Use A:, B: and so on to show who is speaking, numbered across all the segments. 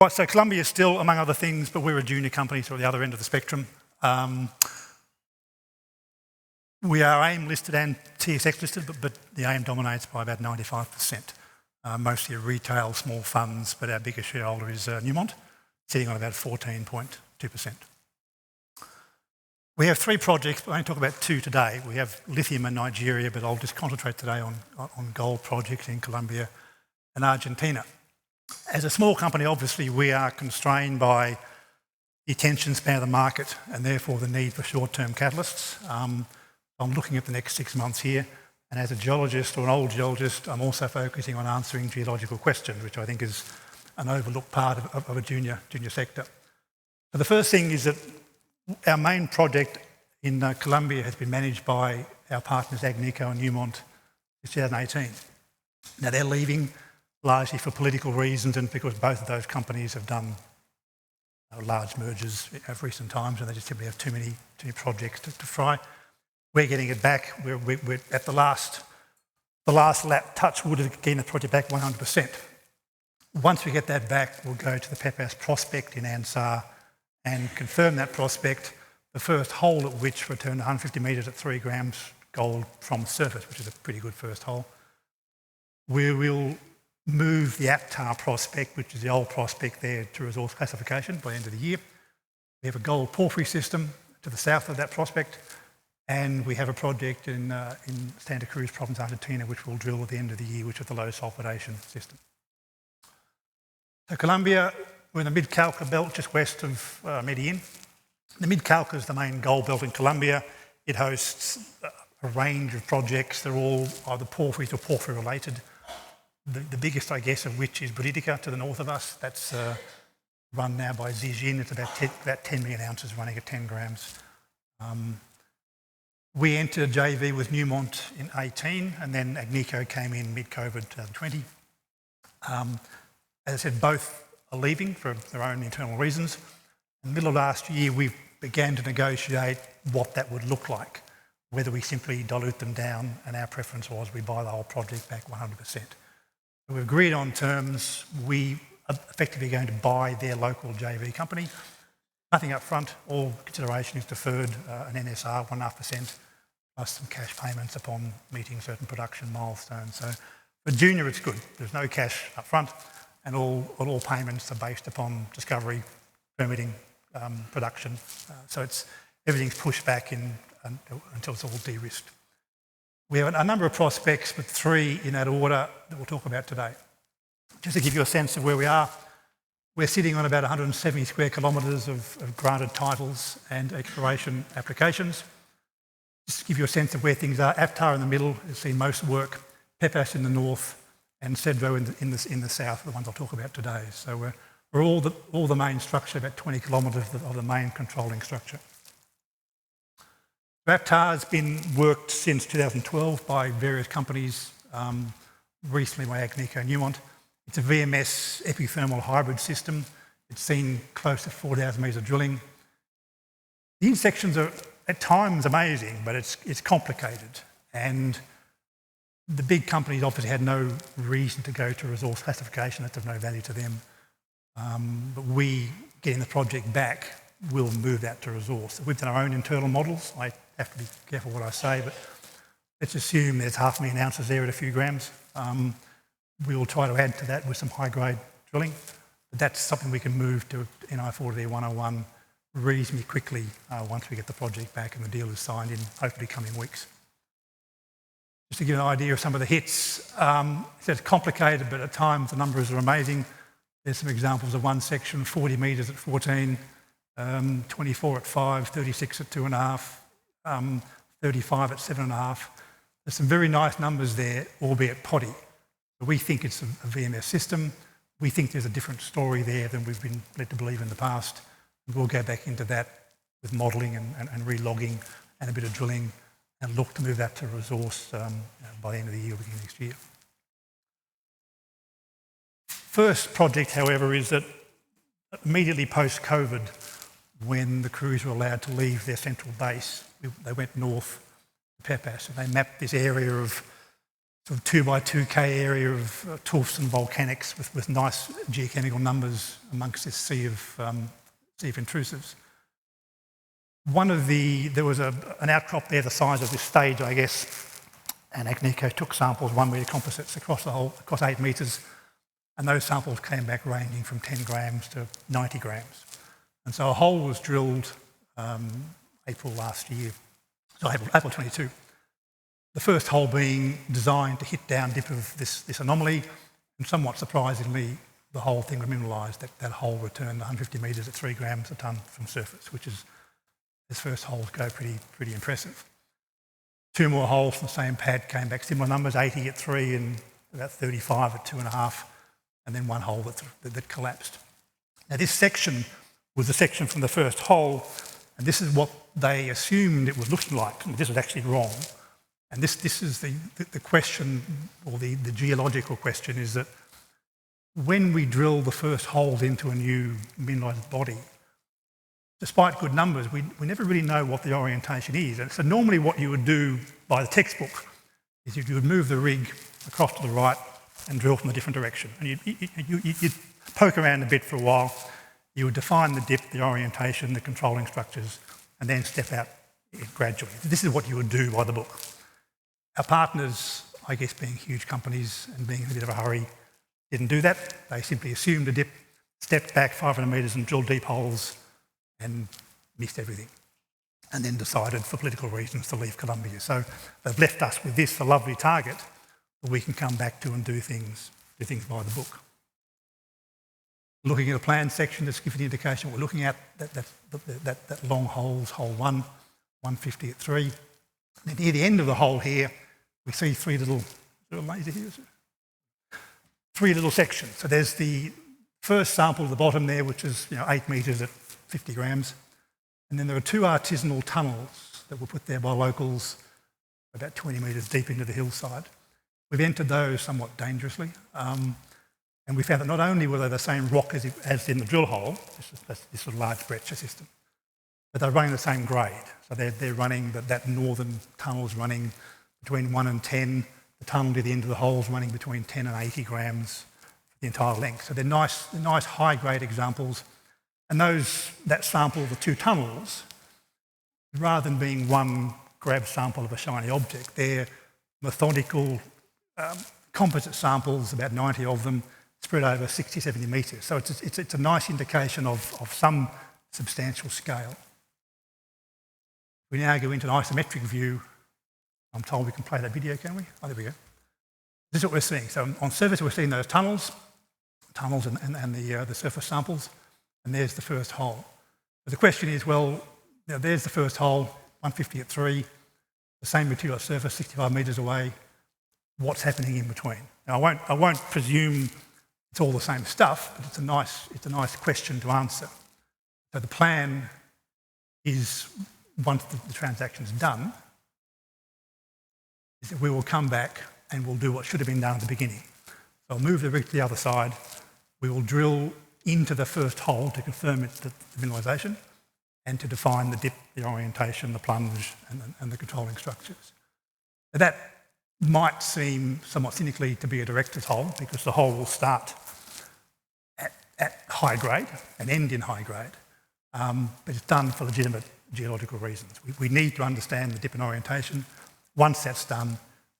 A: Right, so Colombia is still, among other things, but we're a junior company, so at the other end of the spectrum. We are AIM listed and TSX listed, but the AIM dominates by about 95%. Mostly retail, small funds, but our biggest shareholder is Newmont, sitting on about 14.2%. We have 3 projects, but I only talk about 2 today. We have lithium in Nigeria, but I'll just concentrate today on gold projects in Colombia and Argentina. As a small company, obviously, we are constrained by the attention span of the market and therefore the need for short-term catalysts. I'm looking at the next 6 months here, and as a geologist or an old geologist, I'm also focusing on answering geological questions, which I think is an overlooked part of a junior sector. So the first thing is that our main project in Colombia has been managed by our partners Agnico and Newmont since 2018. Now they're leaving largely for political reasons and because both of those companies have done large mergers of recent times and they just simply have too many projects to fry. We're getting it back. We're at the last lap, touch wood, getting the project back 100%. Once we get that back, we'll go to the Pepas prospect in Ansar and confirm that prospect, the first hole at which returned 150 metres at 3 grams gold from surface, which is a pretty good first hole. We will move the Aptar prospect, which is the old prospect there, to resource classification by the end of the year. We have a gold porphyry system to the south of that prospect, and we have a project in Santa Cruz province, Argentina, which we'll drill at the end of the year, which is the low sulphidation system. So Colombia, we're in the Mid-Cauca belt, just west of Medellin. The Mid-Cauca is the main gold belt in Colombia. It hosts a range of projects. They're all either porphyries or porphyry related. The biggest, I guess, of which is Buritica to the north of us. That's run now by Zijin. It's about 10 million ounces running at 10 grams. We entered JV with Newmont in 2018, and then Agnico came in mid-COVID 2020. As I said, both are leaving for their own internal reasons. In the middle of last year, we began to negotiate what that would look like, whether we simply dilute them down, and our preference was we buy the whole project back 100%. We agreed on terms. We are effectively going to buy their local JV company. Nothing up front, all consideration is deferred, an NSR 1.5%, plus some cash payments upon meeting certain production milestones. So for junior, it's good. There's no cash up front, and all payments are based upon discovery, permitting, production. So everything's pushed back until it's all de-risked. We have a number of prospects, but 3 in that order that we'll talk about today. Just to give you a sense of where we are, we're sitting on about 170 square kilometres of granted titles and exploration applications. Just to give you a sense of where things are, Aptar in the middle has seen most work, Pepas in the north, and Cedro in the south, the ones I'll talk about today. So we're all the main structure, about 20 kilometres of the main controlling structure. Aptar has been worked since 2012 by various companies, recently by Agnico and Newmont. It's a VMS epithermal hybrid system. It's seen close to 4,000 metres of drilling. The intersections are at times amazing, but it's complicated. And the big companies obviously had no reason to go to resource classification. That's of no value to them. But we, getting the project back, will move that to resource. We've done our own internal models. I have to be careful what I say, but let's assume there's 500,000 ounces there at a few grams. We will try to add to that with some high-grade drilling. But that's something we can move to NI 43-101 reasonably quickly once we get the project back and the deal is signed in hopefully coming weeks. Just to give an idea of some of the hits, it's complicated, but at times the numbers are amazing. There's some examples of one section, 40 metres at 14, 24 at 5, 36 at 2.5, 35 at 7.5. There's some very nice numbers there, albeit poddy. But we think it's a VMS system. We think there's a different story there than we've been led to believe in the past. We'll go back into that with modelling and re-logging and a bit of drilling and look to move that to resource by the end of the year or beginning next year. First project, however, is that immediately post-COVID, when the crews were allowed to leave their central base, they went north to Pepas and they mapped this area of sort of 2 by 2K area of tuffs and volcanics with nice geochemical numbers amongst this sea of intrusives. There was an outcrop there the size of this stage, I guess, and Agnico took samples, 1 metre composites across 8 metres, and those samples came back ranging from 10 grams to 90 grams. And so a hole was drilled April last year, so April 22. The first hole being designed to hit down dip of this anomaly, and somewhat surprisingly, the whole thing mineralised. That hole returned 150 metres at 3 grams a tonne from surface, which is, this first hole go pretty impressive. 2 more holes from the same pad came back similar numbers, 80 at 3 and about 35 at 2.5, and then 1 hole that collapsed. Now this section was the section from the first hole, and this is what they assumed it was looking like. This was actually wrong. And this is the question, or the geological question, is that when we drill the first holes into a new mineralised body, despite good numbers, we never really know what the orientation is. And so normally what you would do by the textbook is you would move the rig across to the right and drill from a different direction. And you'd poke around a bit for a while. You would define the dip, the orientation, the controlling structures, and then step out gradually. This is what you would do by the book. Our partners, I guess being huge companies and being in a bit of a hurry, didn't do that. They simply assumed a dip, stepped back 500 metres and drilled deep holes and missed everything. And then decided for political reasons to leave Colombia. So they've left us with this, a lovely target, that we can come back to and do things by the book. Looking at the plan section, just give you the indication we're looking at, that long holes, hole 1, 150 at 3. And then near the end of the hole here, we see 3 little laser here, 3 little sections. So there's the first sample at the bottom there, which is 8 metres at 50 grams. And then there are 2 artisanal tunnels that were put there by locals about 20 metres deep into the hillside. We've entered those somewhat dangerously. And we found that not only were they the same rock as in the drill hole, this sort of large breccia system, but they're running the same grade. So they're running, that northern tunnel's running between 1 and 10. The tunnel to the end of the hole's running between 10 and 80 grams for the entire length. So they're nice high-grade examples. And that sample, the 2 tunnels, rather than being one grab sample of a shiny object, they're methodical composite samples, about 90 of them, spread over 60, 70 metres. So it's a nice indication of some substantial scale. We now go into an isometric view. I'm told we can play that video, can we? Oh, there we go. This is what we're seeing. So on surface, we're seeing those tunnels and the surface samples, and there's the first hole. But the question is, well, there's the first hole, 150 at 3, the same material at surface, 65 metres away. What's happening in between? Now, I won't presume it's all the same stuff, but it's a nice question to answer. So the plan is, once the transaction's done, is that we will come back and we'll do what should have been done at the beginning. So I'll move the rig to the other side. We will drill into the first hole to confirm the mineralisation and to define the dip, the orientation, the plunge, and the controlling structures. Now that might seem somewhat cynically to be a director's hole, because the hole will start at high grade and end in high grade, but it's done for legitimate geological reasons. We need to understand the dip and orientation. Once that's done,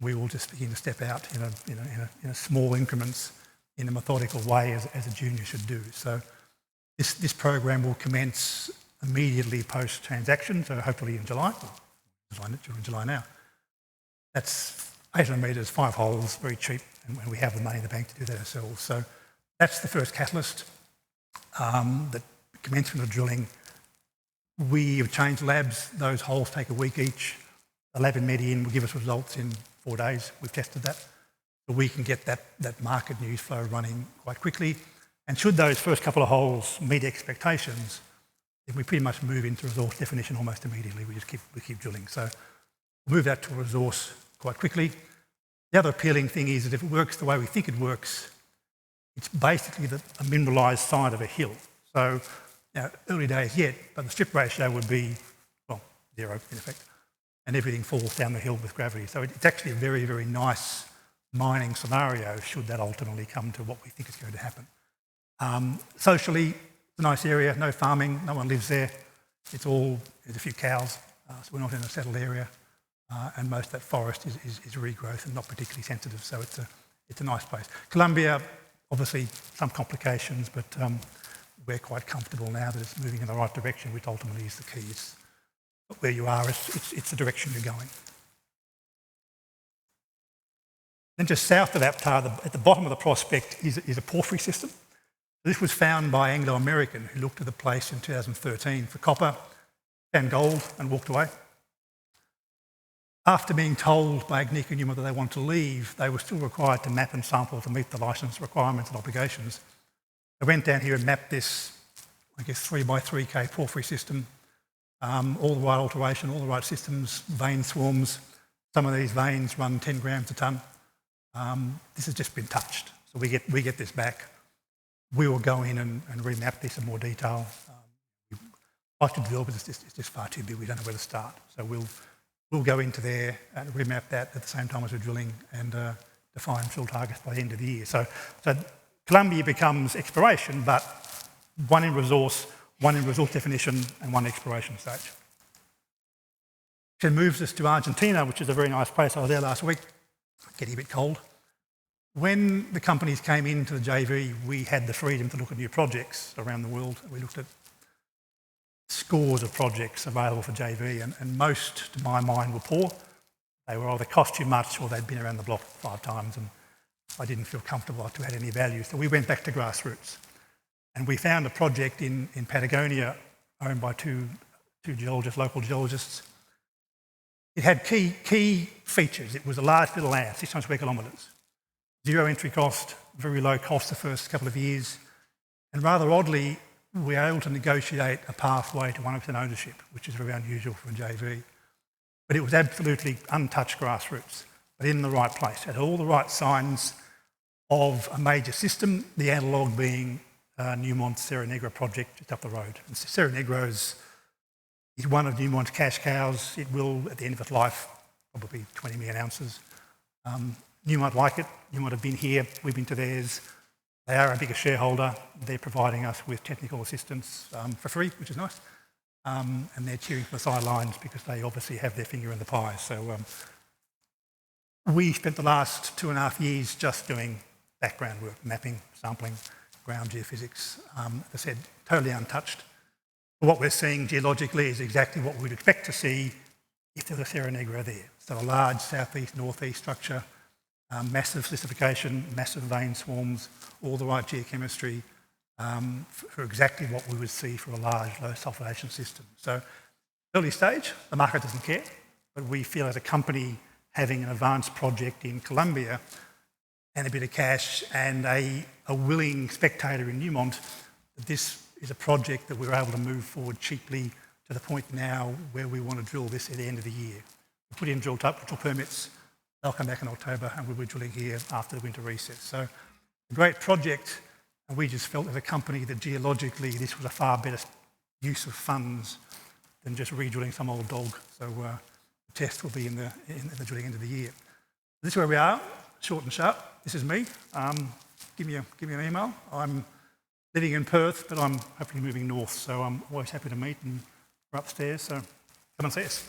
A: we will just begin to step out in a small increments in a methodical way as a junior should do. So this program will commence immediately post-transaction, so hopefully in July. We're in July now. That's 800 metres, 5 holes, very cheap, and we have the money in the bank to do that ourselves. So that's the first catalyst, the commencement of drilling. We have changed labs. Those holes take a week each. The lab in Medellin will give us results in 4 days. We've tested that. So we can get that market news flow running quite quickly. And should those first couple of holes meet expectations, then we pretty much move into resource definition almost immediately. We keep drilling. So we'll move that to a resource quite quickly. The other appealing thing is that if it works the way we think it works, it's basically a mineralised side of a hill. So early days yet, but the strip ratio would be, well, 0 in effect, and everything falls down the hill with gravity. So it's actually a very, very nice mining scenario should that ultimately come to what we think is going to happen. Socially, it's a nice area, no farming, no one lives there. There's a few cows, so we're not in a settled area. And most of that forest is regrowth and not particularly sensitive, so it's a nice place. Colombia, obviously some complications, but we're quite comfortable now that it's moving in the right direction, which ultimately is the key. It's where you are, it's the direction you're going. Then just south of Aptar, at the bottom of the prospect, is a porphyry system. This was found by Anglo-American, who looked at the place in 2013 for copper, found gold and walked away. After being told by Agnico Newmont that they wanted to leave, they were still required to map and sample to meet the licence requirements and obligations. They went down here and mapped this, 3 by 3K porphyry system, all the right alteration, all the right systems, vein swarms. Some of these veins run 10 grams a tonne. This has just been touched, so we get this back. We will go in and remap this in more detail. We'd like to drill, but it's just far too big. We don't know where to start. So we'll go into there and remap that at the same time as we're drilling and define drill targets by the end of the year. So Colombia becomes exploration, but one in resource definition, and one exploration stage. It moves us to Argentina, which is a very nice place. I was there last week. Getting a bit cold. When the companies came into the JV, we had the freedom to look at new projects around the world. We looked at scores of projects available for JV, and most, to my mind, were poor. They were either cost too much or they'd been around the block 5 times, and I didn't feel comfortable to add any value. So we went back to grassroots. And we found a project in Patagonia owned by two geologists, local geologists. It had key features. It was a large bit of land, 600 square kilometres. 0 entry cost, very low cost the first couple of years. And rather oddly, we were able to negotiate a pathway to 100% ownership, which is very unusual for a JV. But it was absolutely untouched grassroots, but in the right place. It had all the right signs of a major system, the analogue being Newmont's Serra Negra project just up the road. And Serra Negra is one of Newmont's cash cows. It will, at the end of its life, probably 20 million ounces. Newmont like it. Newmont have been here. We've been to theirs. They are our biggest shareholder. They're providing us with technical assistance for free, which is nice. And they're cheering from the sidelines because they obviously have their finger in the pie. So we spent the last 2.5 years just doing background work, mapping, sampling, ground geophysics. As I said, totally untouched. What we're seeing geologically is exactly what we'd expect to see if there was a Serra Negra there. So a large southeast-northeast structure, massive silicification, massive vein swarms, all the right geochemistry for exactly what we would see for a large low sulfidation system. So early stage, the market doesn't care, but we feel as a company having an advanced project in Colombia and a bit of cash and a willing spectator in Newmont, that this is a project that we're able to move forward cheaply to the point now where we want to drill this at the end of the year. We put in drill permits, they'll come back in October and we'll be drilling here after the winter recess. So a great project, and we just felt as a company that geologically this was a far better use of funds than just re-drilling some old dog. So the test will be in the drilling end of the year. This is where we are, short and sharp. This is me. Give me an email. I'm living in Perth, but I'm hopefully moving north, so I'm always happy to meet, and we're upstairs, so come and see us.